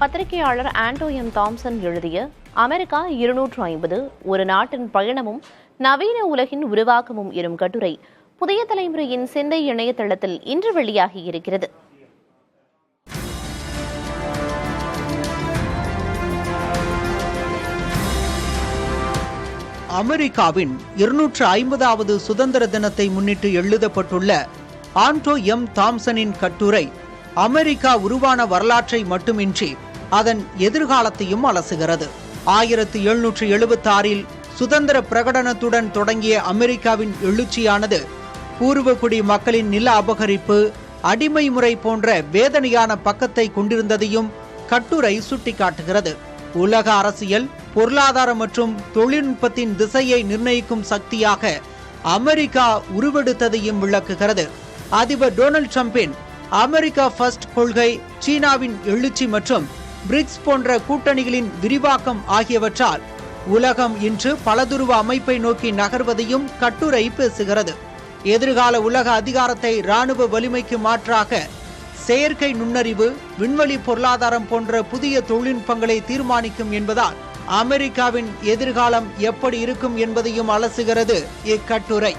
பத்திரிகையாளர் ஆண்டோ M Thomson எழுதிய America 250 ஒரு நாட்டின் பயணமும் நவீன உலகின் உருவாக்கமும் எனும் கட்டுரை புதிய தலைமுறையின் சிந்தை இணையதளத்தில் இன்று வெளியாகி இருக்கிறது. அமெரிக்காவின் 250வது சுதந்திர தினத்தை முன்னிட்டு எழுதப்பட்டுள்ள ஆண்டோ எம் தாம்சனின் கட்டுரை அமெரிக்கா உருவான வரலாற்றை மட்டுமின்றி அதன் எதிர்காலத்தையும் அலசுகிறது. 1776இல் சுதந்திர பிரகடனத்துடன் தொடங்கிய அமெரிக்காவின் எழுச்சியானது பூர்வகுடி மக்களின் நில அபகரிப்பு, அடிமை முறை போன்ற வேதனையான பக்கத்தை கொண்டிருந்ததையும் கட்டுரை சுட்டிக்காட்டுகிறது. உலக அரசியல், பொருளாதார மற்றும் தொழில்நுட்பத்தின் திசையை நிர்ணயிக்கும் சக்தியாக அமெரிக்கா உருவெடுத்ததையும் விளக்குகிறது. அதிபர் டொனால்ட் ட்ரம்பின் அமெரிக்கா ஃபர்ஸ்ட் கொள்கை, சீனாவின் எழுச்சி மற்றும் பிரிக்ஸ் போன்ற கூட்டணிகளின் விரிவாக்கம் ஆகியவற்றால் உலகம் இன்று பலதுருவ அமைப்பை நோக்கி நகர்வதையும் கட்டுரை பேசுகிறது. எதிர்கால உலக அதிகாரத்தை இராணுவ வலிமைக்கு மாற்றாக செயற்கை நுண்ணறிவு, விண்வெளி பொருளாதாரம் போன்ற புதிய தொழில்நுட்பங்களை தீர்மானிக்கும் என்பதால் அமெரிக்காவின் எதிர்காலம் எப்படி இருக்கும் என்பதையும் அலசுகிறது இக்கட்டுரை.